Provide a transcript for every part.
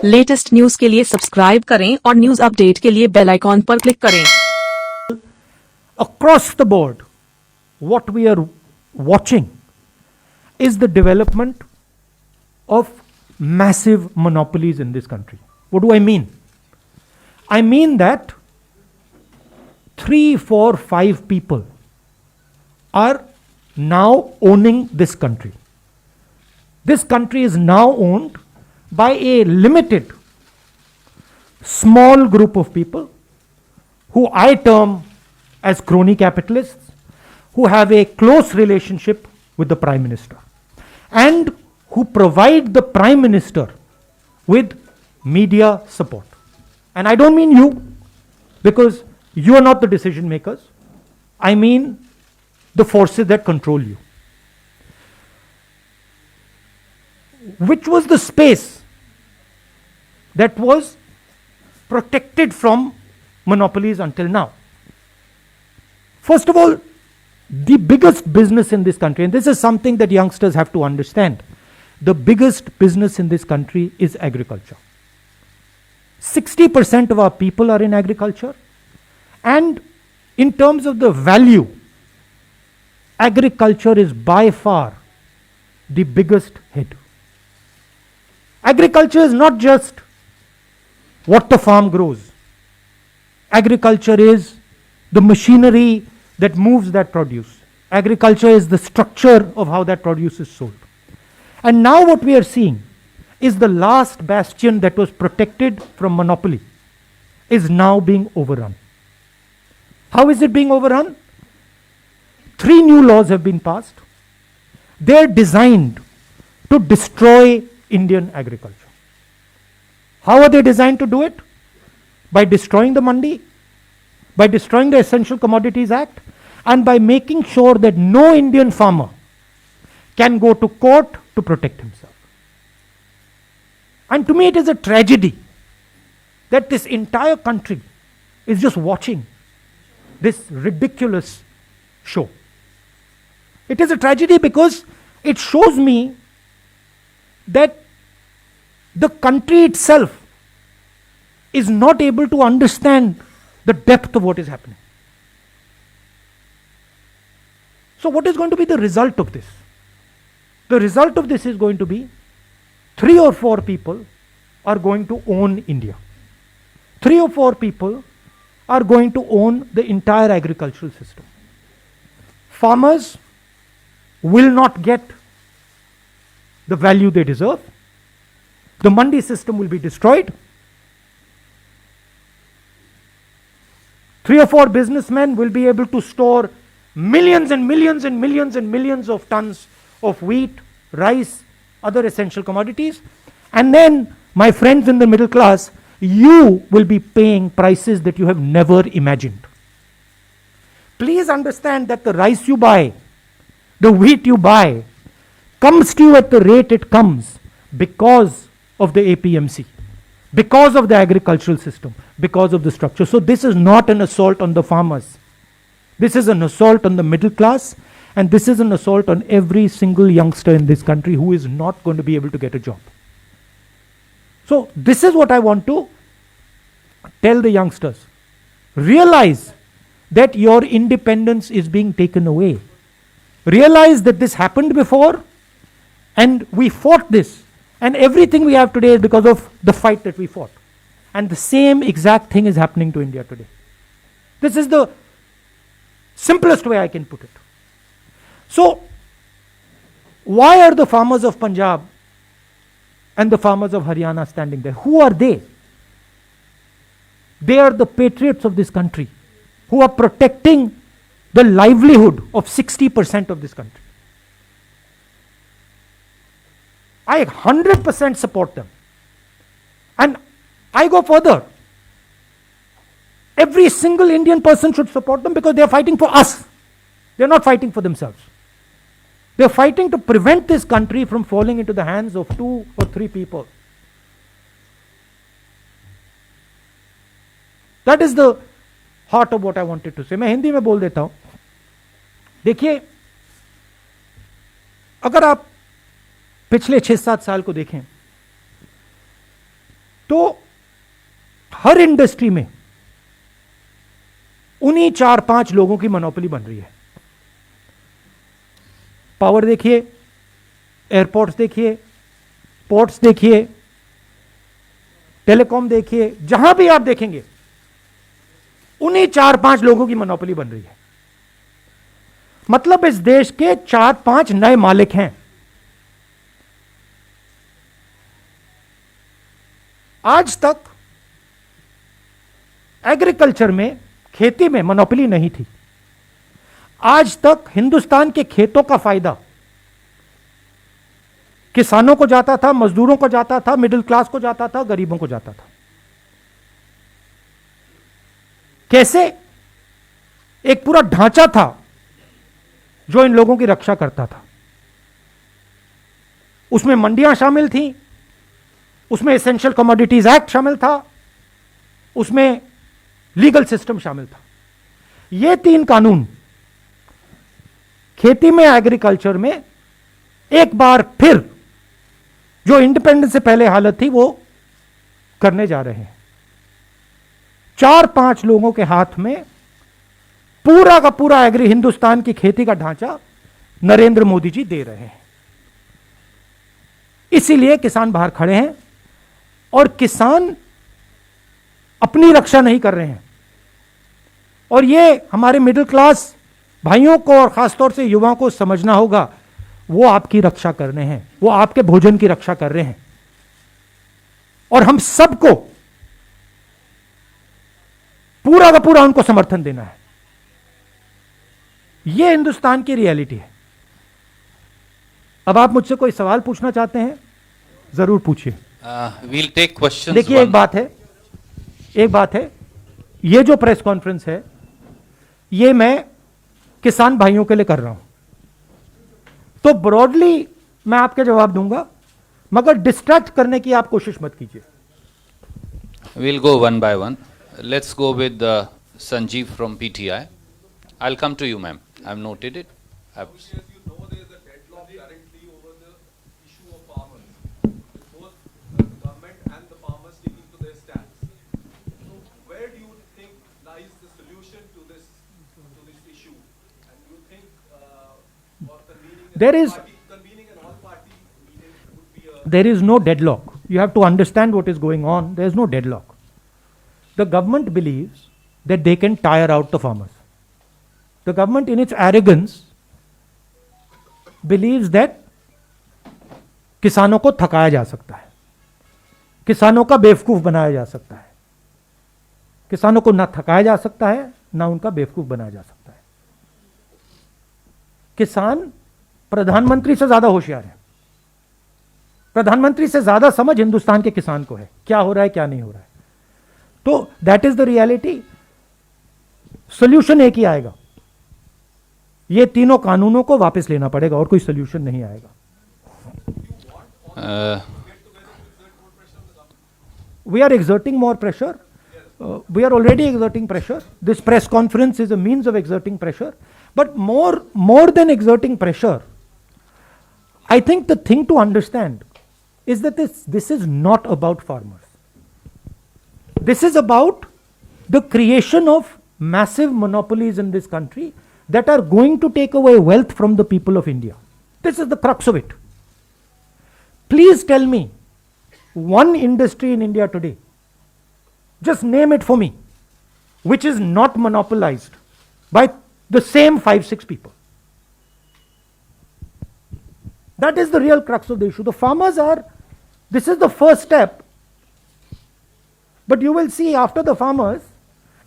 Latest news के लिए subscribe करें और न्यूज अपडेट के लिए बेल आइकॉन पर क्लिक करें। Across the board, what we are watching is the development of massive monopolies in this country. What do I mean? I mean that 3, 4, 5 people are now owning this country. This country is now owned by a limited, small group of people who I term as crony capitalists, who have a close relationship with the Prime Minister and who provide the Prime Minister with media support. And I don't mean you, because you are not the decision makers. I mean the forces that control you. Which was the space that was protected from monopolies until now? First of all, the biggest business in this country, and this is something that youngsters have to understand, the biggest business in this country is agriculture. 60% of our people are in agriculture, and in terms of the value, agriculture is by far the biggest hit. Agriculture is not just what the farm grows. Agriculture is the machinery that moves that produce. Agriculture is the structure of how that produce is sold. And now what we are seeing is the last bastion that was protected from monopoly is now being overrun. How is it being overrun? 3 new laws have been passed. They are designed to destroy Indian agriculture. How are they designed to do it? By destroying the mandi, by destroying the Essential Commodities Act, and by making sure that no Indian farmer can go to court to protect himself. And to me it is a tragedy that this entire country is just watching this ridiculous show. It is a tragedy because it shows me that the country itself is not able to understand the depth of what is happening. So what is going to be the result of this? The result of this is going to be 3 or 4 people are going to own India. 3 or 4 people are going to own the entire agricultural system. Farmers will not get the value they deserve. The mandi system will be destroyed. 3 or 4 businessmen will be able to store millions and millions and millions and millions of tons of wheat, rice, other essential commodities. And then, my friends in the middle class, you will be paying prices that you have never imagined. Please understand that the rice you buy, the wheat you buy, comes to you at the rate it comes because of the APMC, because of the agricultural system, because of the structure. So this is not an assault on the farmers. This is an assault on the middle class, and this is an assault on every single youngster in this country who is not going to be able to get a job. So this is what I want to tell the youngsters. Realize that your independence is being taken away. Realize that this happened before, and we fought this. And everything we have today is because of the fight that we fought. And the same exact thing is happening to India today. This is the simplest way I can put it. So, why are the farmers of Punjab and the farmers of Haryana standing there? Who are they? They are the patriots of this country who are protecting the livelihood of 60% of this country. I 100% support them. And I go further. Every single Indian person should support them because they are fighting for us. They are not fighting for themselves. They are fighting to prevent this country from falling into the hands of 2 or 3 people. That is the heart of what I wanted to say. मैं हिंदी में बोल देता हूं. देखिए, अगर आप पिछले 6-7 साल को देखें तो हर इंडस्ट्री में उन्हीं 4-5 लोगों की मोनोपोली बन रही है। पावर देखिए, एयरपोर्ट्स देखिए, पोर्ट्स देखिए, टेलीकॉम देखिए, जहां भी आप देखेंगे उन्हीं 4-5 लोगों की मोनोपोली बन रही है। मतलब इस देश के 4-5 नए मालिक हैं। आज तक एग्रीकल्चर में, खेती में मोनोपोली नहीं थी। आज तक हिंदुस्तान के खेतों का फायदा किसानों को जाता था, मजदूरों को जाता था, मिडिल क्लास को जाता था, गरीबों को जाता था। कैसे? एक पूरा ढांचा था जो इन लोगों की रक्षा करता था। उसमें मंडियां शामिल थीं, उसमें एसेंशियल कमोडिटीज एक्ट शामिल था, उसमें लीगल सिस्टम शामिल था। ये 3 कानून खेती में, एग्रीकल्चर में एक बार फिर जो इंडिपेंडेंस से पहले हालत थी वो करने जा रहे हैं। 4-5 लोगों के हाथ में पूरा का पूरा एग्री हिंदुस्तान की खेती का ढांचा नरेंद्र मोदी जी दे रहे हैं। इसीलिए किसान बाहर खड़े हैं और किसान अपनी रक्षा नहीं कर रहे हैं। और ये हमारे मिडिल क्लास भाइयों को और खासतौर से युवाओं को समझना होगा, वो आपकी रक्षा कर रहे हैं, वो आपके भोजन की रक्षा कर रहे हैं। और हम सबको पूरा का पूरा उनको समर्थन देना है। यह हिंदुस्तान की रियलिटी है। अब आप मुझसे कोई सवाल पूछना चाहते हैं, जरूर पूछिए। We'll take questions. देखिए, एक बात है, ये जो प्रेस कॉन्फ्रेंस है ये मैं किसान भाइयों के लिए कर रहा हूं, तो ब्रॉडली मैं आपके जवाब दूंगा, मगर डिस्ट्रैक्ट करने की आप कोशिश मत कीजिए। We'll go one by one. Let's go with Sanjeev from PTI. I'll come to you, ma'am. I've noted it. As you know, there is a deadlock currently over the issue of farmers, with both the government and the farmers sticking to their stance. So, where do you think lies the solution to this issue? And do you think or convening an all-party meeting would be a... There is no deadlock. You have to understand what is going on. There is no deadlock. The government believes that they can tire out the farmers. The government, in its arrogance, believes that किसानों को थकाया जा सकता है, किसानों का बेवकूफ बनाया जा सकता है। किसानों को ना थकाया जा सकता है, ना उनका बेवकूफ बनाया जा सकता है। किसान प्रधानमंत्री से ज्यादा होशियार है। प्रधानमंत्री से ज्यादा समझ हिंदुस्तान के किसान को है, क्या हो रहा है क्या नहीं हो रहा है। तो that is the reality. Solution एक ही आएगा, ये तीनों कानूनों को वापस लेना पड़ेगा, और कोई सोल्यूशन नहीं आएगा। We are exerting more pressure. We are already exerting pressure. This press conference is a means of exerting pressure. But more than exerting pressure, I think the thing to understand is that this is not about farmers. This is about the creation of massive monopolies in this country that are going to take away wealth from the people of India. This is the crux of it. Please tell me one industry in India today, just name it for me, which is not monopolized by the same 5-6 people. That is the real crux of the issue. The farmers are, this is the first step, but you will see after the farmers,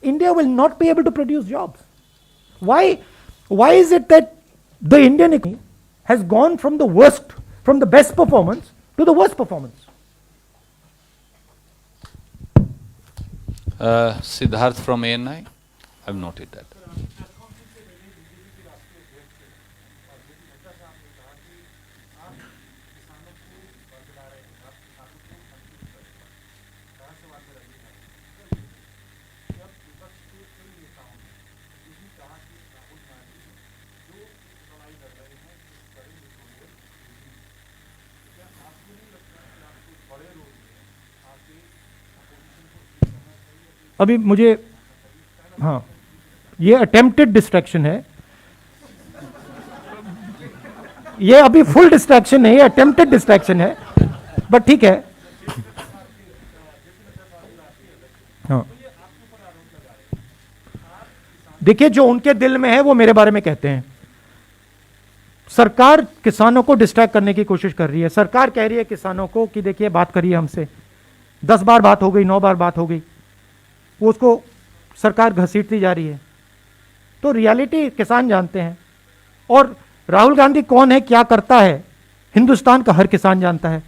India will not be able to produce jobs. Why is it that the Indian economy has gone from the best performance to the worst performance? Siddharth from ANI. I've noted that. अभी मुझे, हाँ, ये attempted distraction है, ये अभी full distraction नहीं है, attempted distraction है, बट ठीक है। हाँ, देखिए जो उनके दिल में है वो मेरे बारे में कहते हैं। सरकार किसानों को डिस्ट्रैक्ट करने की कोशिश कर रही है। सरकार कह रही है किसानों को कि देखिए बात करिए हमसे, 10 बार बात हो गई, 9 बार बात हो गई, वो उसको सरकार घसीटती जा रही है। तो रियलिटी किसान जानते हैं, और राहुल गांधी कौन है, क्या करता है, हिंदुस्तान का हर किसान जानता है।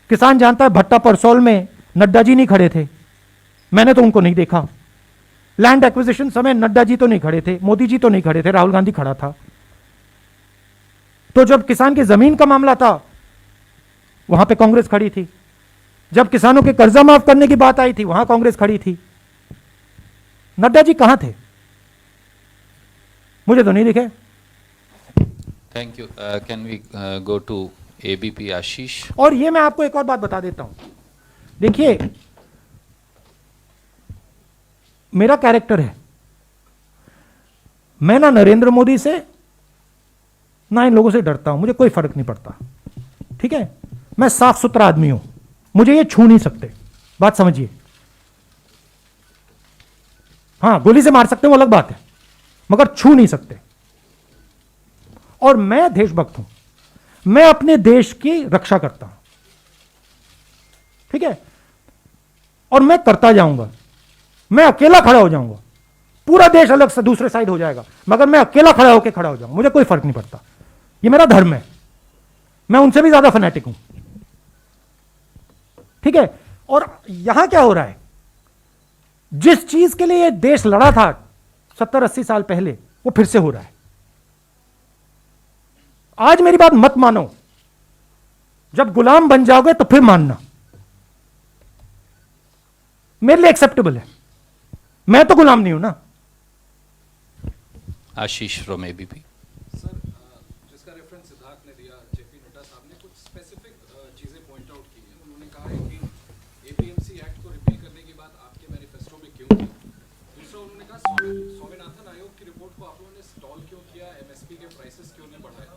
किसान जानता है भट्टा परसौल में नड्डा जी नहीं खड़े थे, मैंने तो उनको नहीं देखा। लैंड एक्विजिशन समय नड्डा जी तो नहीं खड़े थे, मोदी जी तो नहीं खड़े थे, राहुल गांधी खड़ा था। तो जब किसान की जमीन का मामला था वहां पे कांग्रेस खड़ी थी, जब किसानों के कर्जा माफ करने की बात आई थी वहां कांग्रेस खड़ी थी। नड्डा जी कहां थे, मुझे तो नहीं दिखे। Thank you. Can we go to ABP Ashish? और ये मैं आपको एक और बात बता देता हूं, देखिए मेरा कैरेक्टर है, मैं ना नरेंद्र मोदी से ना इन लोगों से डरता हूं, मुझे कोई फर्क नहीं पड़ता, ठीक है। मैं साफ सुथरा आदमी हूं, मुझे ये छू नहीं सकते, बात समझिए। हां, गोली से मार सकते हैं वो अलग बात है, मगर छू नहीं सकते। और मैं देशभक्त हूं, मैं अपने देश की रक्षा करता हूं, ठीक है, और मैं करता जाऊंगा। मैं अकेला खड़ा हो जाऊंगा, पूरा देश अलग से दूसरे साइड हो जाएगा, मगर मैं अकेला खड़ा होकर खड़ा हो जाऊंगा, मुझे कोई फर्क नहीं पड़ता। ये मेरा धर्म है, मैं उनसे भी ज्यादा फैनेटिक हूं, ठीक है। और यहां क्या हो रहा है, जिस चीज के लिए ये देश लड़ा था 70-80 साल पहले, वो फिर से हो रहा है। आज मेरी बात मत मानो, जब गुलाम बन जाओगे तो फिर मानना, मेरे लिए एक्सेप्टेबल है, मैं तो गुलाम नहीं हूं ना। Ashish from ABP. सर, जिसका रेफरेंस सिद्धार्थ ने दिया, जेपी नड्डा साहब ने कुछ स्पेसिफिक चीजें पॉइंट आउट की हैं। उन्होंने कहा है कि एपीएमसी एक्ट को रिपील करने की बात आपके मैनिफेस्टो में क्यों की। दूसरा उन्होंने कहा स्वामीनाथन आयोग की रिपोर्ट को आप लोगों ने स्टॉल क्यों किया, एमएसपी के प्राइसेस क्यों नहीं बढ़ाए।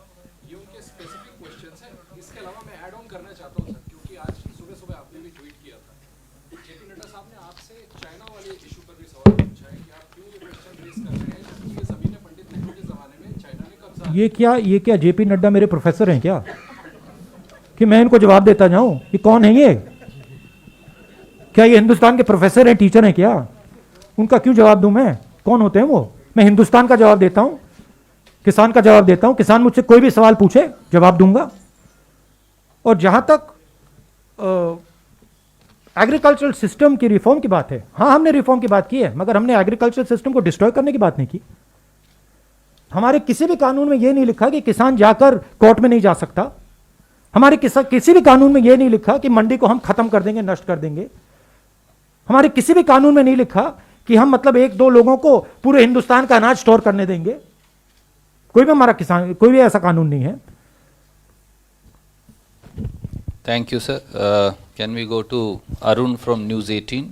ये उनके स्पेसिफिक क्वेश्चंस हैं। इसके अलावा मैं ऐड ऑन करना चाहता हूँ सर, क्योंकि आज सुबह सुबह आपने भी ट्वीट किया था, जेपी नड्डा साहब ने आपसे चाइना वाले इशू पर भी सवाल पूछा है कि आप क्यों ये क्वेश्चन रेज कर रहे हैं, जबकि ये जमीनें पंडित नेहरू के जमाने में चाइना ने कब्जा। ये क्या जेपी नड्डा मेरे प्रोफेसर हैं क्या, कि मैं इनको जवाब देता जाऊं? ये कौन है ये? क्या ये हिंदुस्तान के प्रोफेसर हैं, टीचर हैं क्या? उनका क्यों जवाब दूं मैं? कौन होते हैं वो? मैं हिंदुस्तान का जवाब देता हूं, किसान का जवाब देता हूं। किसान मुझसे कोई भी सवाल पूछे जवाब दूंगा। और जहां तक एग्रीकल्चरल सिस्टम की रिफॉर्म की बात है, हाँ हमने रिफॉर्म की बात की है, मगर हमने एग्रीकल्चरल सिस्टम को डिस्ट्रॉय करने की बात नहीं की। हमारे किसी भी कानून में यह नहीं लिखा कि किसान जाकर कोर्ट में नहीं जा सकता। हमारे किसी भी कानून में यह नहीं लिखा कि मंडी को हम खत्म कर देंगे, नष्ट कर देंगे। हमारे किसी भी कानून में नहीं लिखा कि हम मतलब 1-2 लोगों को पूरे हिंदुस्तान का अनाज स्टोर करने देंगे। कोई भी हमारा किसान, कोई भी ऐसा कानून नहीं है। Thank you, sir. Can we go to Arun from News 18?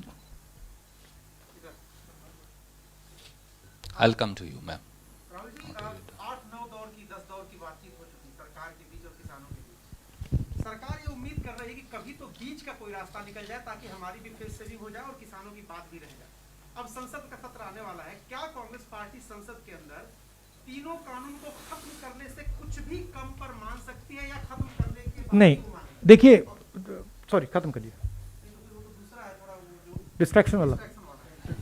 I'll come to you, ma'am. Rahul ji, 8-9 दौर की 10 दौर की बातचीत हो चुकी सरकार के बीच और किसानों के बीच। सरकार ये उम्मीद कर रही है कि कभी तो बीच का कोई रास्ता निकल जाए ताकि हमारी भी फेस सेविंग हो जाए और किसानों की बात भी रह जाए। अब संसद का सत्र आने वाला है, क्या कांग्रेस पार्टी संसद के अंदर तीनों कानून को खत्म करने से कुछ भी कम पर मान सकती है, या खत्म करने के बाद नहीं, क्यों माने? देखिए, सॉरी, खत्म करिए, दूसरा है थोड़ा वो जो डिस्ट्रैक्शन वाला,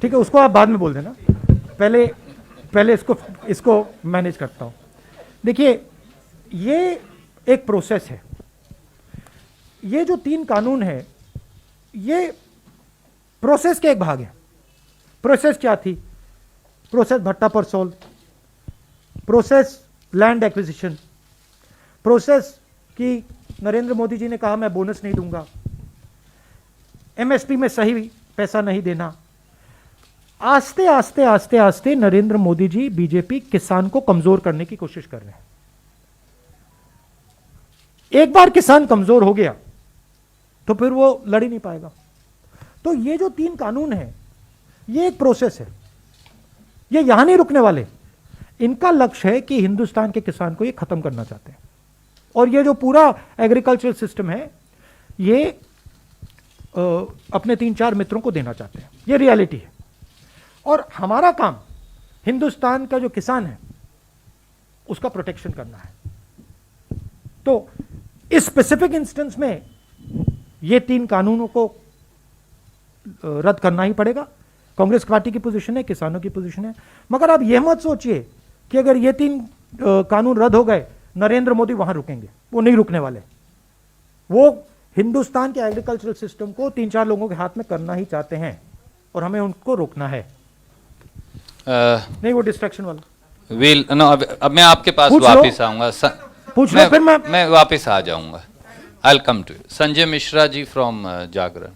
ठीक है, उसको आप बाद में बोल देना। पहले इसको मैनेज करता हूं। देखिए, ये एक प्रोसेस है। ये जो 3 कानून है, ये प्रोसेस के एक भाग है। प्रोसेस क्या थी? प्रोसेस भट्टा परसोल, प्रोसेस लैंड एक्विजिशन, प्रोसेस कि नरेंद्र मोदी जी ने कहा मैं बोनस नहीं दूंगा, एमएसपी में सही पैसा नहीं देना। आस्ते आस्ते आस्ते आस्ते नरेंद्र मोदी जी, बीजेपी किसान को कमजोर करने की कोशिश कर रहे हैं। एक बार किसान कमजोर हो गया तो फिर वो लड़ ही नहीं पाएगा। तो ये जो 3 कानून हैं, ये एक प्रोसेस है, ये यहां नहीं रुकने वाले। इनका लक्ष्य है कि हिंदुस्तान के किसान को ये खत्म करना चाहते हैं, और ये जो पूरा एग्रीकल्चरल सिस्टम है ये अपने 3-4 मित्रों को देना चाहते हैं। ये रियलिटी है। और हमारा काम हिंदुस्तान का जो किसान है उसका प्रोटेक्शन करना है। तो इस स्पेसिफिक इंस्टेंस में ये 3 कानूनों को रद्द करना ही पड़ेगा। कांग्रेस पार्टी की पोजीशन है, किसानों की पोजीशन है। मगर आप यह मत सोचिए कि अगर ये 3 कानून रद्द हो गए नरेंद्र मोदी वहां रुकेंगे, वो नहीं रुकने वाले। वो हिंदुस्तान के एग्रीकल्चरल सिस्टम को 3-4 लोगों के हाथ में करना ही चाहते हैं, और हमें उनको रोकना है। नहीं वो डिस्ट्रैक्शन वाला विल नो, अब मैं आपके पास पूछ लो। वापस आऊंगा। पूछ लो, फिर मैं वापस आ जाऊंगा। I will come to you. Sanjay Mishra ji from Jagran.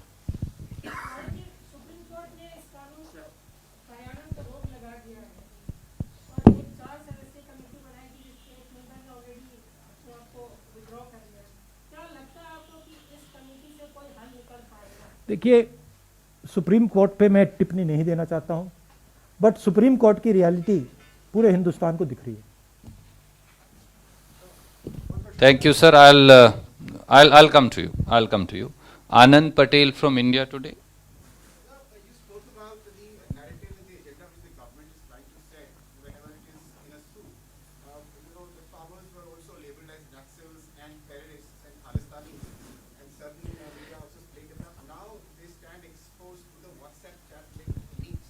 Supreme Court ने इस कानून को कार्यान्वयन पर रोक लगा दिया है और एक 4 सदस्यीय कमेटी बनाएगी जिसके एक मेंबर ने ऑलरेडी अपने आप को विड्रॉ कर लिया। क्या लगता है आपको कि इस कमेटी से कोई हल निकल पाएगा? देखिए, सुप्रीम कोर्ट पे मैं टिप्पणी नहीं देना चाहता हूं, बट सुप्रीम कोर्ट की रियलिटी पूरे हिंदुस्तान को दिख रही है। Thank you, sir. I'll come to you. I'll come to you. Anand Patel from India Today. You spoke about the narrative and the agenda which the government is trying to set whenever it is in a suit. The farmers were also labeled as Naxals and terrorists and Khalistanis, and certain media also stated that now they stand exposed to the WhatsApp chat leaks.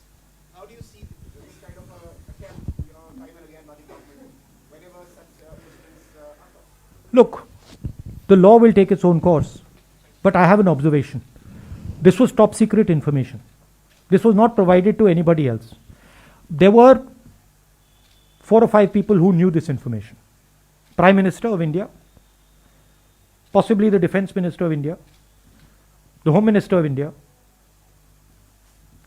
How do you see this kind of attempt, time and again by the government whenever such incidents occur? Look, the law will take its own course, but I have an observation. This was top secret information. This was not provided to anybody else. There were 4 or 5 people who knew this information. Prime Minister of India, possibly the Defense Minister of India, the Home Minister of India,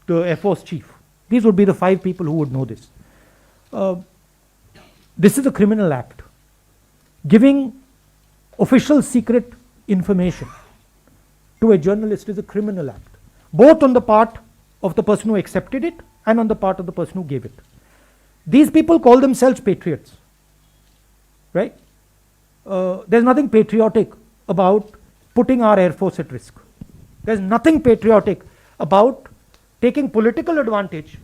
the Air Force Chief. These would be the 5 people who would know this. This is a criminal act. Giving official secret information to a journalist is a criminal act, both on the part of the person who accepted it and on the part of the person who gave it. These people call themselves patriots, right? There's nothing patriotic about putting our Air Force at risk. There's nothing patriotic about taking political advantage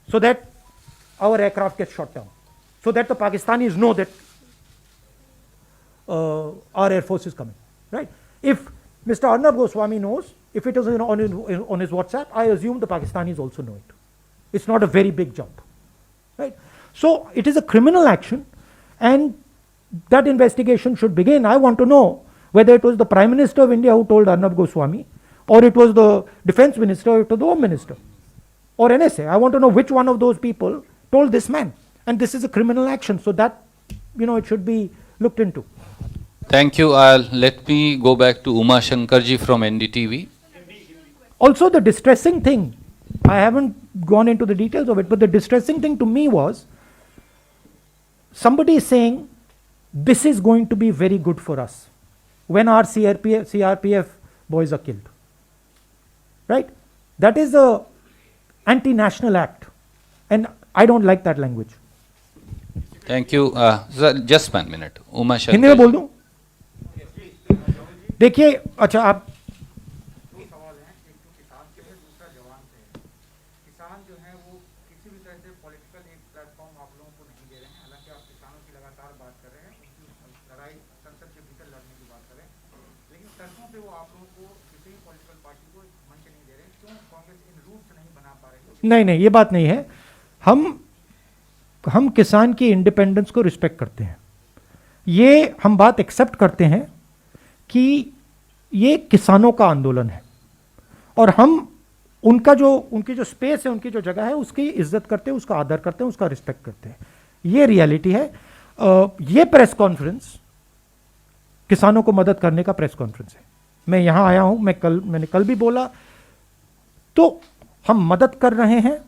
so that our aircraft gets shot down, so that the Pakistanis know that our Air Force is coming, right? If Mr. Arnab Goswami knows, if it is on his WhatsApp, I assume the Pakistanis also know it. It's not a very big jump, right? So it is a criminal action, and that investigation should begin. I want to know whether it was the Prime Minister of India who told Arnab Goswami, or it was the Defense Minister, or it was the Home Minister, or NSA. I want to know which one of those people told this man, and this is a criminal action, so that it should be looked into. Thank you. Let me go back to Uma Shankar ji from NDTV. Also, the distressing thing, I haven't gone into the details of it, but the distressing thing to me was somebody saying this is going to be very good for us when our CRPF boys are killed, right? That is a anti-national act, and I don't like that language. Thank you. Sir, just 1 minute. Uma Hindi में Shankar बोल ji. दूं? देखिए, अच्छा आप 2 सवाल हैं, एक तो किसान के है, दूसरा जवान से है। किसान जो है वो किसी भी तरह से पॉलिटिकल एक प्लेटफॉर्म आप लोगों को नहीं दे रहे हैं, हालांकि आप किसानों की लगातार बात कर रहे हैं, उनकी लड़ाई संसद के भीतर लड़ने की बात कर रहे हैं, लेकिन सड़कों पे वो आप लोगों को किसी भी पॉलिटिकल पार्टी को मंच नहीं दे रहे हैं। क्यों कांग्रेस इन रूट्स नहीं बना पा रही है? नहीं, ये बात नहीं है। हम किसान की इंडिपेंडेंस को रिस्पेक्ट करते हैं। ये हम बात एक्सेप्ट करते हैं कि ये किसानों का आंदोलन है, और हम उनकी जो स्पेस है, उनकी जो जगह है, उसकी इज्जत करते हैं, उसका आदर करते हैं, उसका रिस्पेक्ट करते हैं। ये रियलिटी है। ये प्रेस कॉन्फ्रेंस किसानों को मदद करने का प्रेस कॉन्फ्रेंस है। मैं यहां आया हूं, मैंने कल भी बोला, तो हम मदद कर रहे हैं,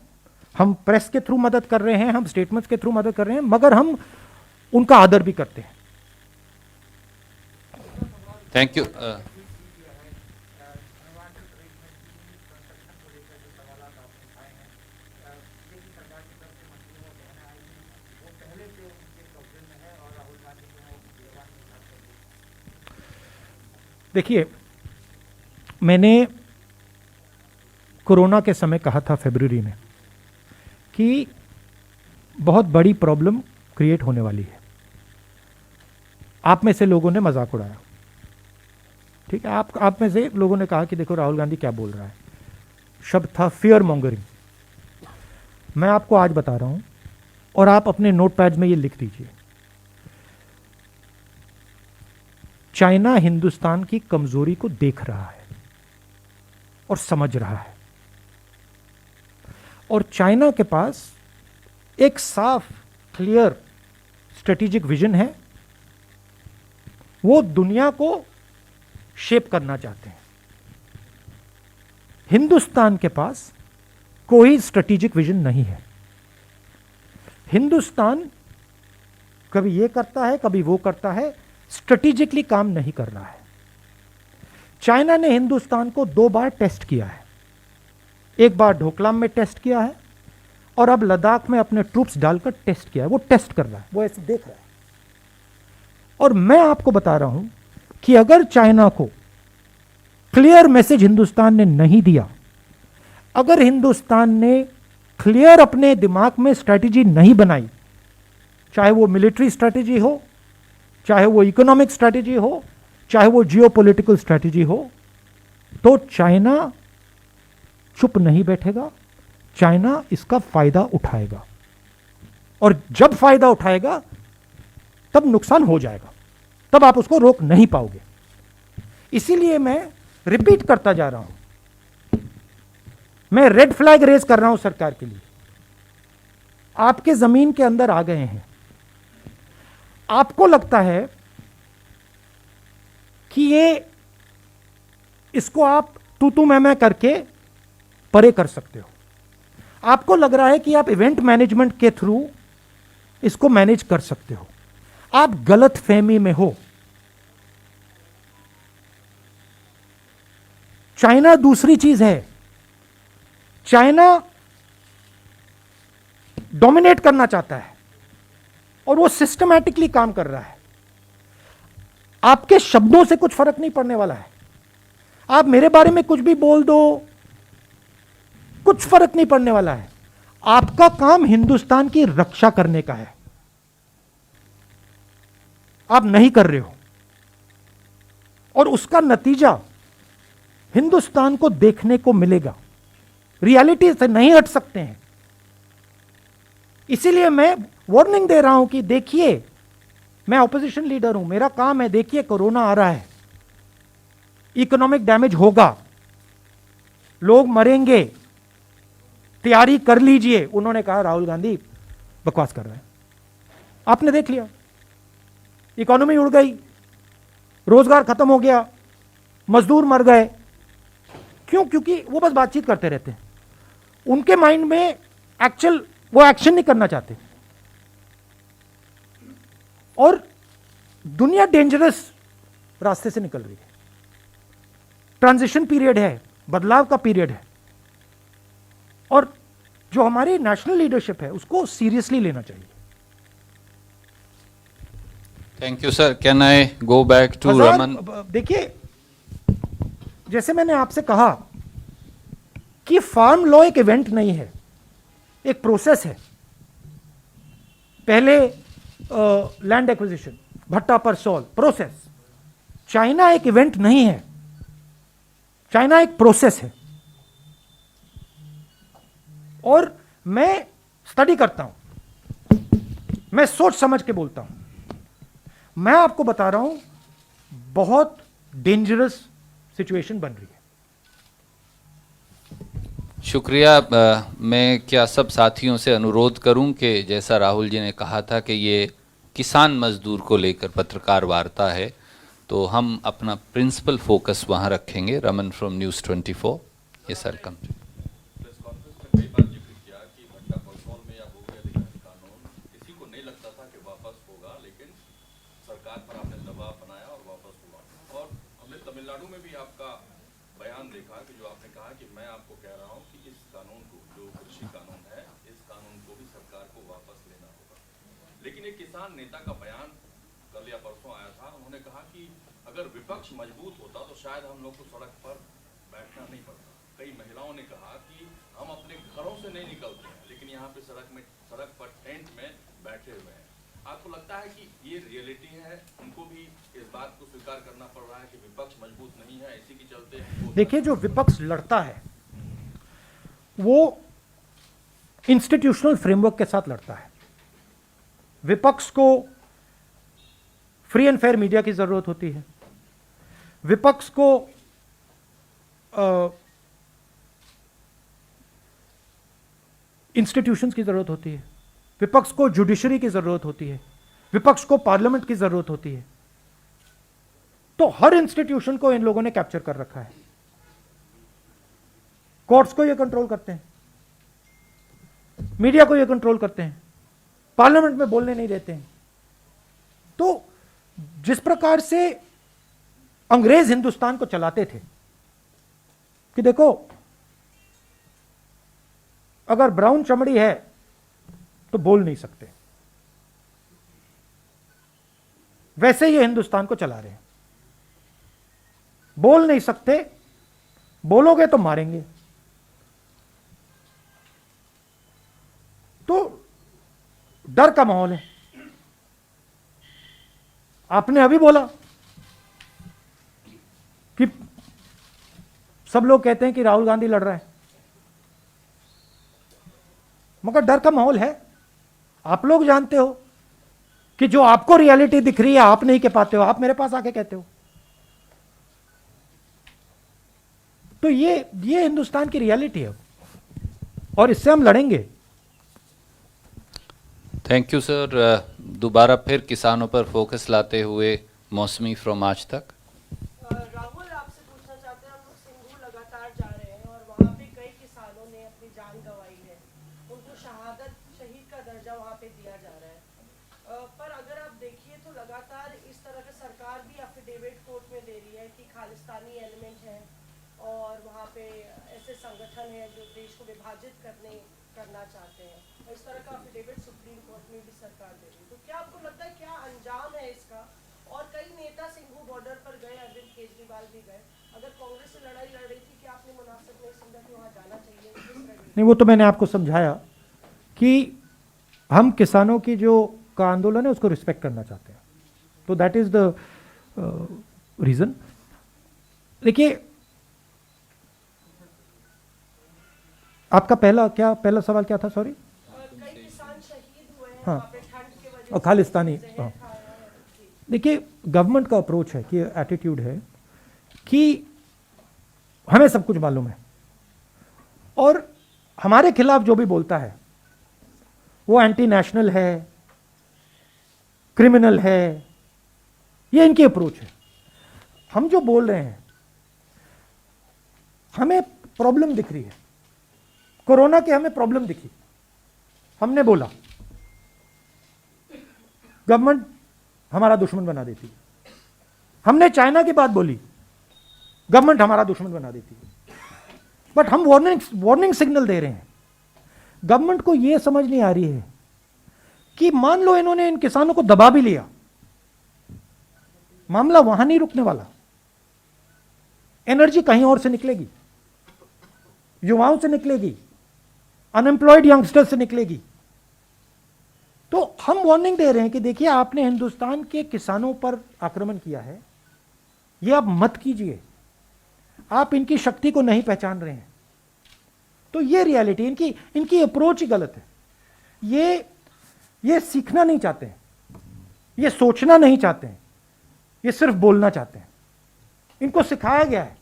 हम प्रेस के थ्रू मदद कर रहे हैं, हम स्टेटमेंट्स के थ्रू मदद कर रहे हैं, मगर हम उनका आदर भी करते हैं। Thank you. देखिए, मैंने कोरोना के समय कहा था फरवरी में कि बहुत बड़ी प्रॉब्लम क्रिएट होने वाली है। आप में से लोगों ने मजाक उड़ाया, ठीक है, आप में से लोगों ने कहा कि देखो राहुल गांधी क्या बोल रहा है, शब्द था फियर मॉन्गरिंग। मैं आपको आज बता रहा हूं और आप अपने नोटपैड में ये लिख दीजिए, चाइना हिंदुस्तान की कमजोरी को देख रहा है और समझ रहा है, और चाइना के पास एक साफ क्लियर स्ट्रेटेजिक विजन है। वो दुनिया को शेप करना चाहते हैं। हिंदुस्तान के पास कोई स्ट्रेटेजिक विजन नहीं है। हिंदुस्तान कभी ये करता है, कभी वो करता है, स्ट्रेटेजिकली काम नहीं कर रहा है। चाइना ने हिंदुस्तान को 2 बार टेस्ट किया है। एक बार ढोकलाम में टेस्ट किया है और अब लद्दाख में अपने ट्रूप्स डालकर टेस्ट किया है। वो टेस्ट कर रहा है, वो ऐसे देख रहा है। और मैं आपको बता रहा हूं कि अगर चाइना को क्लियर मैसेज हिंदुस्तान ने नहीं दिया, अगर हिंदुस्तान ने क्लियर अपने दिमाग में स्ट्रैटेजी नहीं बनाई, चाहे वो मिलिट्री स्ट्रैटेजी हो, चाहे वो इकोनॉमिक स्ट्रैटेजी हो, चाहे वो जियोपॉलिटिकल स्ट्रैटेजी हो, तो चाइना चुप नहीं बैठेगा। चाइना इसका फायदा उठाएगा, और जब फायदा उठाएगा तब नुकसान हो जाएगा, तब आप उसको रोक नहीं पाओगे। इसीलिए मैं रिपीट करता जा रहा हूं, मैं रेड फ्लैग रेज कर रहा हूं सरकार के लिए। आपके जमीन के अंदर आ गए हैं, आपको लगता है कि ये इसको आप तू मैं करके परे कर सकते हो। आपको लग रहा है कि आप इवेंट मैनेजमेंट के थ्रू इसको मैनेज कर सकते हो। आप गलत फहमी में हो। चाइना दूसरी चीज है। चाइना डोमिनेट करना चाहता है और वो सिस्टमैटिकली काम कर रहा है। आपके शब्दों से कुछ फर्क नहीं पड़ने वाला है। आप मेरे बारे में कुछ भी बोल दो, कुछ फर्क नहीं पड़ने वाला है। आपका काम हिंदुस्तान की रक्षा करने का है, आप नहीं कर रहे हो, और उसका नतीजा हिंदुस्तान को देखने को मिलेगा। रियलिटी से नहीं हट सकते हैं। इसीलिए मैं वार्निंग दे रहा हूं कि देखिए, मैं ऑपोजिशन लीडर हूं, मेरा काम है, देखिए कोरोना आ रहा है, इकोनॉमिक डैमेज होगा, लोग मरेंगे, तैयारी कर लीजिए। उन्होंने कहा राहुल गांधी बकवास कर रहे हैं। आपने देख लिया, इकोनॉमी उड़ गई, रोजगार खत्म हो गया, मजदूर मर गए। क्यों? क्योंकि वो बस बातचीत करते रहते हैं। उनके माइंड में एक्चुअल वो एक्शन नहीं करना चाहते। और दुनिया डेंजरस रास्ते से निकल रही है। ट्रांजिशन पीरियड है, बदलाव का पीरियड है, और जो हमारी नेशनल लीडरशिप है उसको सीरियसली लेना चाहिए। Thank you, sir. Can I go back to Raman? देखिए, जैसे मैंने आपसे कहा कि फार्म लॉ एक इवेंट नहीं है, एक प्रोसेस है। पहले लैंड एक्विजिशन, भट्टा पर सॉल, प्रोसेस। चाइना एक इवेंट नहीं है, चाइना एक प्रोसेस है। और मैं स्टडी करता हूं, मैं सोच समझ के बोलता हूं। मैं आपको बता रहा हूं, बहुत डेंजरस सिचुएशन बन रही है। शुक्रिया। मैं क्या सब साथियों से अनुरोध करूं कि जैसा राहुल जी ने कहा था कि ये किसान मजदूर को लेकर पत्रकार वार्ता है, तो हम अपना प्रिंसिपल फोकस वहां रखेंगे। Raman from news 24। Yes welcome. Press conference में कई बार जिक्र किया कि भट्टा परसौल में या भूमि अधिकार कानून किसी को नहीं लगता था कि वापस होगा, लेकिन सरकार पर आपने दबाव बनाया और वापस हुआ। और हमने तमिलनाडु में भी आपका बयान देखा कि जो आपने कहा कि मैं आपको कह रहा हूं कि इस कानून को, जो कृषि कानून है, इस कानून को भी सरकार को वापस लेना होगा। लेकिन एक किसान नेता का बयान कल या परसों आया था, उन्होंने कहा कि अगर विपक्ष मजबूत होता तो शायद हम लोग को सड़क पर बैठना नहीं पड़ता। कई महिलाओं ने कहा कि हम अपने घरों से नहीं निकलते हैं, लेकिन यहाँ पे सड़क पर टेंट में बैठे हुए हैं। आपको लगता है कि ये रियलिटी है, उनको भी इस बात को स्वीकार करना पड़ रहा है कि विपक्ष मजबूत नहीं है, इसी के चलते? देखिए, जो विपक्ष लड़ता है वो इंस्टीट्यूशनल फ्रेमवर्क के साथ लड़ता है। विपक्ष को फ्री एंड फेयर मीडिया की जरूरत होती है, विपक्ष को इंस्टीट्यूशंस की जरूरत होती है, विपक्ष को जुडिशरी की जरूरत होती है, विपक्ष को पार्लियामेंट की जरूरत होती है। तो हर इंस्टीट्यूशन को इन लोगों ने कैप्चर कर रखा है। कोर्ट्स को ये कंट्रोल करते हैं, मीडिया को ये कंट्रोल करते हैं, पार्लियामेंट में बोलने नहीं देते हैं। तो जिस प्रकार से अंग्रेज हिंदुस्तान को चलाते थे कि देखो, अगर ब्राउन चमड़ी है तो बोल नहीं सकते, वैसे ये हिंदुस्तान को चला रहे हैं। बोल नहीं सकते, बोलोगे तो मारेंगे। तो डर का माहौल है। आपने अभी बोला कि सब लोग कहते हैं कि राहुल गांधी लड़ रहा है, मगर डर का माहौल है। आप लोग जानते हो कि जो आपको रियलिटी दिख रही है आप नहीं कह पाते हो, आप मेरे पास आके कहते हो। तो ये हिंदुस्तान की रियलिटी है और इससे हम लड़ेंगे। Thank you sir. दोबारा फिर किसानों पर फोकस लाते हुए मौसमी फ्रॉम आज तक। राहुल, आपसे पूछना चाहते हैं, हम लोग सिंघू लगातार जा रहे हैं और वहाँ पे कई किसानों ने अपनी जान गंवाई है, उनको शहीद का दर्जा वहाँ पे दिया जा रहा है। पर अगर आप देखिए तो लगातार इस तरह का सरकार भी एफिडेविट कोर्ट में दे रही है कि खालिस्तानी एलिमेंट है और वहाँ पे ऐसे संगठन है जो देश को विभाजित करना चाहते हैं। इस तरह का एफिडेविट सुप्रीम कोर्ट में भी सरकार दे रही है। तो क्या आपको लगता है क्या अंजाम है इसका? और कई नेता सिंघू बॉर्डर पर गए, अरविंद केजरीवाल भी गए। अगर कांग्रेस से लड़ाई लड़ रही थी, क्या आपने मुनासिब नहीं समझा कि वहाँ जाना चाहिए? नहीं, वो तो मैंने आपको समझाया कि हम किसानों की जो का आंदोलन है उसको रिस्पेक्ट करना चाहते हैं। तो दैट इज द रीजन। देखिए, आपका पहला सवाल क्या था? सॉरी। कई किसान शहीद हुए हैं हाँ, वहाँ पे ठंड की वजह और से, खालिस्तानी। जहर हाँ, खाया है। जी। देखिए, गवर्नमेंट का अप्रोच है कि एटीट्यूड है कि हमें सब कुछ मालूम है और हमारे खिलाफ जो भी बोलता है वो एंटी नेशनल है, क्रिमिनल है। ये इनकी अप्रोच है। हम जो बोल रहे हैं, हमें प्रॉब्लम दिख रही है, कोरोना की हमें प्रॉब्लम दिखी, हमने बोला, गवर्नमेंट हमारा दुश्मन बना देती है। हमने चाइना की बात बोली, गवर्नमेंट हमारा दुश्मन बना देती है। बट हम वार्निंग सिग्नल दे रहे हैं। गवर्नमेंट को यह समझ नहीं आ रही है कि मान लो इन्होंने इन किसानों को दबा भी लिया, मामला वहां नहीं रुकने वाला। एनर्जी कहीं और से निकलेगी, युवाओं से निकलेगी, अनएम्प्लॉयड यंगस्टर से निकलेगी। तो हम वार्निंग दे रहे हैं कि देखिए, आपने हिंदुस्तान के किसानों पर आक्रमण किया है, यह आप मत कीजिए। आप इनकी शक्ति को नहीं पहचान रहे हैं। तो ये रियलिटी, इनकी अप्रोच ही गलत है। ये सीखना नहीं चाहते हैं, ये सोचना नहीं चाहते हैं, ये सिर्फ बोलना चाहते हैं। इनको सिखाया गया है,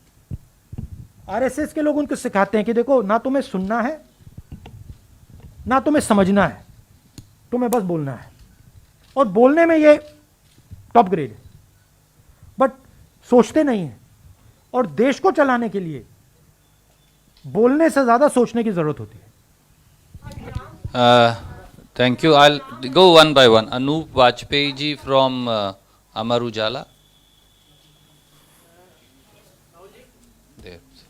आरएसएस के लोग उनको सिखाते हैं कि देखो, ना तुम्हें सुनना है ना तुम्हें समझना है, तुम्हें बस बोलना है। और बोलने में ये टॉप ग्रेड है, बट सोचते नहीं है। और देश को चलाने के लिए बोलने से ज्यादा सोचने की जरूरत होती है। Thank you. I go one by one. Anoop Vajpayee ji from Amar Ujala.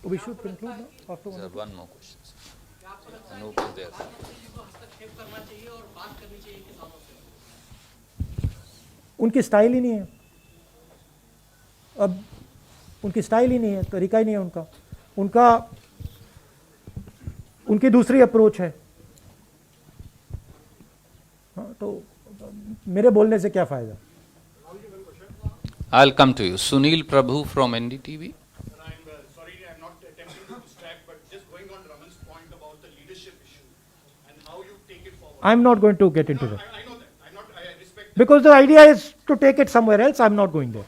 We should conclude now after one. Sir, one more question. Anup is there. उनकी स्टाइल ही नहीं है। अब उनकी स्टाइल ही नहीं है, तरीका ही नहीं है उनका उनकी दूसरी अप्रोच है। हाँ, तो मेरे बोलने से क्या फायदा? I'll come to you. Sunil Prabhu from NDTV. I'm sorry, I'm not attempting to distract, but just going on Raman's point about the leadership issue and how you take it forward. I'm not going to get into that. I know that. I respect that. Because the idea is to take it somewhere else. I'm not going there.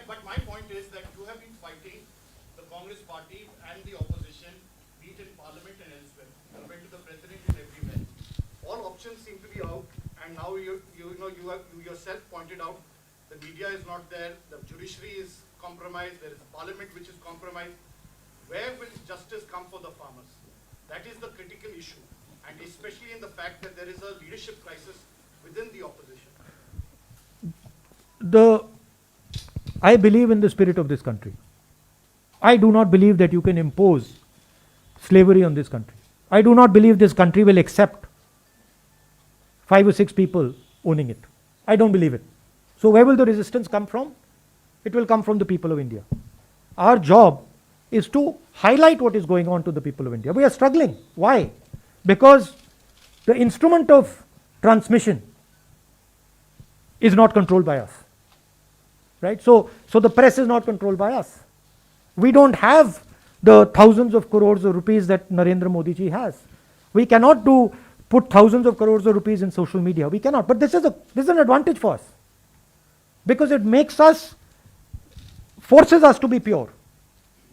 But my point is that you have been fighting the Congress party and the opposition, be it in parliament and elsewhere. You went to the president and everywhere. All options seem to be out, and now you yourself pointed out the media is not there, the judiciary is compromised, there is a parliament which is compromised. Where will justice come for the farmers? That is the critical issue, and especially in the fact that there is a leadership crisis within the opposition. I believe in the spirit of this country. I do not believe that you can impose slavery on this country. I do not believe this country will accept 5 or 6 people owning it. I don't believe it. So where will the resistance come from? It will come from the people of India. Our job is to highlight what is going on to the people of India. We are struggling. Why? Because the instrument of transmission is not controlled by us. Right? So the press is not controlled by us. We don't have the thousands of crores of rupees that Narendra Modi ji has. We cannot put thousands of crores of rupees in social media. We cannot. But this is an advantage for us. Because it forces us to be pure.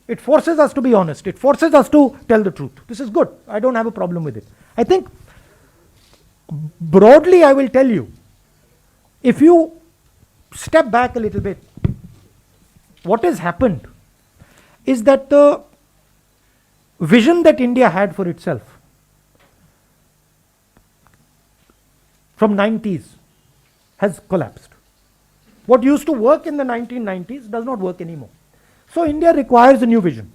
It forces us to be honest. It forces us to tell the truth. This is good. I don't have a problem with it. I think broadly I will tell you, if you step back a little bit, what has happened is that the vision that India had for itself from 90s has collapsed. What used to work in the 1990s does not work anymore. So India requires a new vision.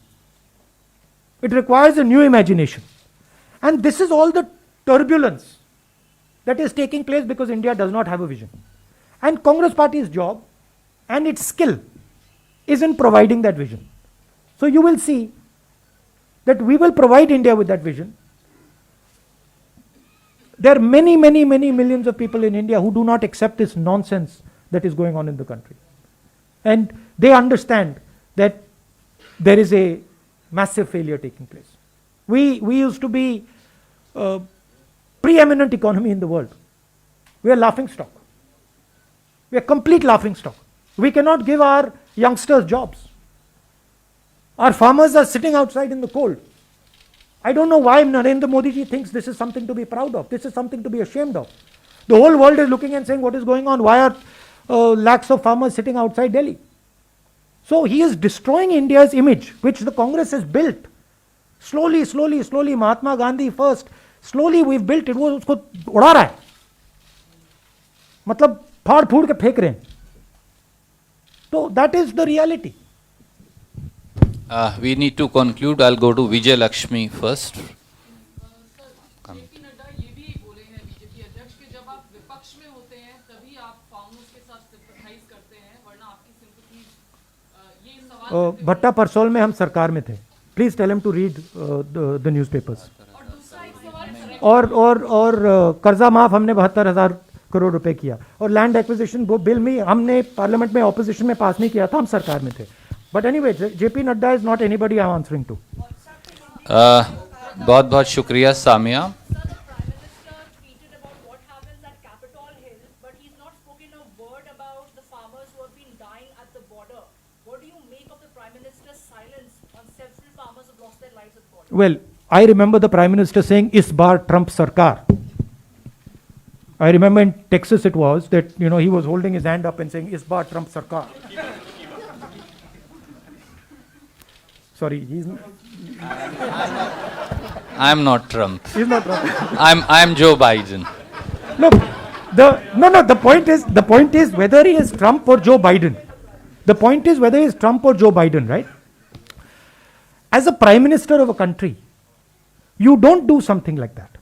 It requires a new imagination. And this is all the turbulence that is taking place because India does not have a vision. And Congress Party's job and its skill is in providing that vision. So you will see that we will provide India with that vision. There are many millions of people in India who do not accept this nonsense that is going on in the country. And they understand that there is a massive failure taking place. We used to be a preeminent economy in the world. We are laughing stock. We are complete laughing stock. We cannot give our youngsters jobs. Our farmers are sitting outside in the cold. I don't know why Narendra Modi ji thinks this is something to be proud of. This is something to be ashamed of. The whole world is looking and saying, what is going on? Why are lakhs of farmers sitting outside Delhi? So he is destroying India's image, which the Congress has built. Slowly, Mahatma Gandhi first. Slowly we've built it. वो उसको उड़ा रहा है. मतलब फाड़ फूड़ के फेंक रहे हैं. So that is the reality. We need to conclude. I'll go to Vijay Lakshmi first. JP Nadda ये भी बोले हैं बीजेपी अध्यक्ष कि जब आप विपक्ष में होते हैं तभी आप फार्मर्स के साथ सिंपैथाइज करते हैं वरना आपकी सिंपैथीज ये सवाल भट्टा परसोल में हम सरकार में थे. Please tell him to read the newspapers. और कर्जा माफ हमने 72,000 करोड़ रुपए किया और लैंड एक्विजिशन बिल में हमने पार्लियामेंट में ऑपोजिशन में पास नहीं किया था, हम सरकार में थे. But anyway, JP Nadda is not anybody I am answering to. बहुत बहुत शुक्रिया Samia. Well, I remember the Prime Minister saying, "Is bar Trump Sarkar." I remember in Texas it was that he was holding his hand up and saying, "Is bar Trump Sarkar." Sorry, he's. I'm not Trump. He's not Trump. I'm Joe Biden. No, the point is whether he is Trump or Joe Biden. The point is whether he is Trump or Joe Biden, right? As a Prime Minister of a country, you don't do something like that.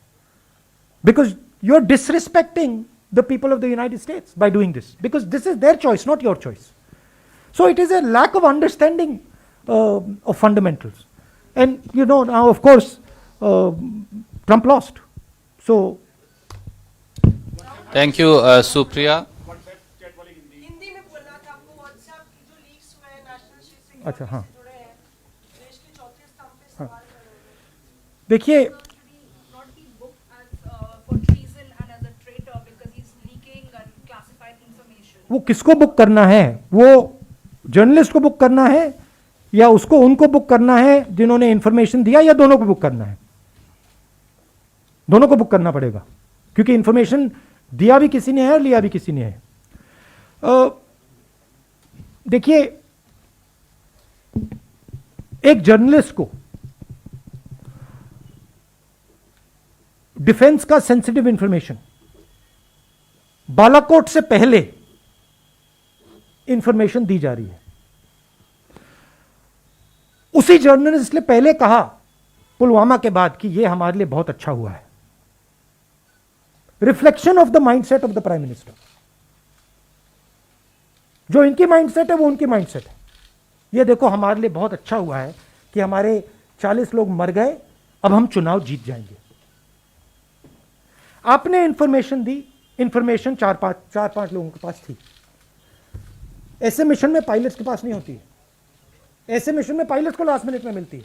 Because you're disrespecting the people of the United States by doing this. Because this is their choice, not your choice. So it is a lack of understanding of fundamentals. And now of course Trump lost. So thank you Supriya. Hindi में बोलना था आपको. WhatsApp की जो leaks हुए हैं national security अच्छा, हाँ. से जुड़े हैं, देश के चौथे स्तंभ पे सवाल कर रहे हैं. देखिए, not be booked as for treason and as a traitor because he's leaking classified information. वो किसको बुक करना है? वो जर्नलिस्ट को बुक करना है या उसको उनको बुक करना है जिन्होंने इंफॉर्मेशन दिया, या दोनों को बुक करना है? दोनों को बुक करना पड़ेगा, क्योंकि इंफॉर्मेशन दिया भी किसी ने है और लिया भी किसी ने है. देखिए, एक जर्नलिस्ट को डिफेंस का सेंसिटिव इंफॉर्मेशन बालाकोट से पहले इंफॉर्मेशन दी जा रही है. उसी जर्नलिस्ट ने पहले कहा पुलवामा के बाद कि यह हमारे लिए बहुत अच्छा हुआ है. Reflection of the mindset of the prime minister. जो इनकी माइंडसेट है वो उनकी माइंडसेट है. ये देखो, हमारे लिए बहुत अच्छा हुआ है कि हमारे 40 लोग मर गए, अब हम चुनाव जीत जाएंगे. आपने इंफॉर्मेशन दी, इंफॉर्मेशन 4-5 लोगों के पास थी. ऐसे मिशन में पायलट्स के पास नहीं होती है. ऐसे मिशन में पायलट्स को लास्ट मिनट में मिलती है.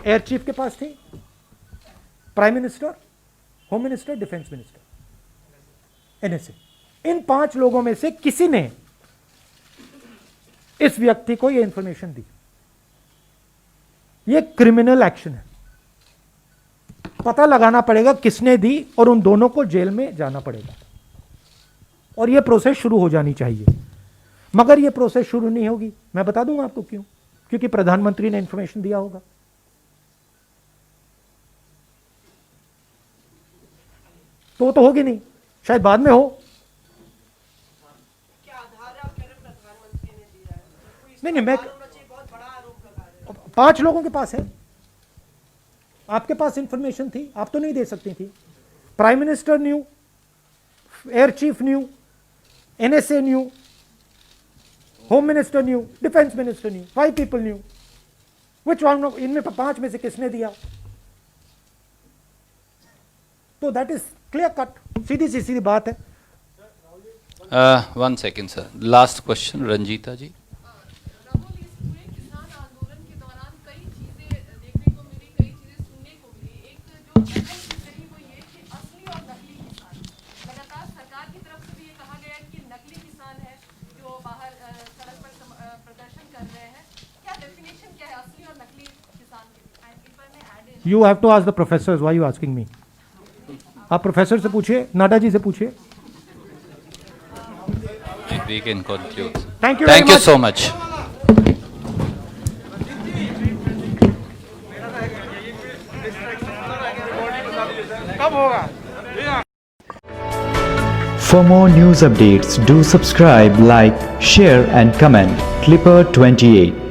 एयर चीफ के पास थी, prime minister, home minister, defence minister, NSA. इन 5 लोगों में से किसी ने इस व्यक्ति को यह इंफॉर्मेशन दी. यह क्रिमिनल एक्शन है. पता लगाना पड़ेगा किसने दी और उन दोनों को जेल में जाना पड़ेगा. और यह प्रोसेस शुरू हो जानी चाहिए. मगर यह प्रोसेस शुरू नहीं होगी. मैं बता दूंगा आपको क्यों. क्योंकि प्रधानमंत्री ने इंफॉर्मेशन दिया होगा. तो होगी नहीं, शायद बाद में हो. क्या आधार है आप कह रहे हैं प्रधानमंत्री ने दिया है? नहीं, मैं होना चाहिए. बहुत बड़ा आरोप लगा रहे हैं. 5 लोगों के पास है. आपके पास इंफॉर्मेशन थी, आप तो नहीं दे सकती थी. Prime minister knew, air chief knew, NSA knew, home minister knew, defence minister knew. 5 people knew. Which one of इनमें 5 में से किसने दिया? तो दैट इज क्लियर कट. सीधी बात है. 1 second sir. Last question Ranjita ji. Rahul, इस पूरे किसान आंदोलन के दौरान कई चीजें देखने को मिली, कई चीजें सुनने को मिली. एक जो अहम चीज रही वो ये कि असली और नकली किसान. लगातार सरकार की तरफ से भी ये कहा गया कि नकली किसान है जो बाहर सड़क पर प्रदर्शन कर रहे हैं. क्या डेफिनेशन क्या है असली और नकली किसान की? You have to ask the professors. Why you asking me? आप प्रोफेसर से पूछिए, नाडा जी से पूछिए. We can conclude. Thank you very much. so much. For more news updates, do subscribe, like, share and comment. Clipper 28.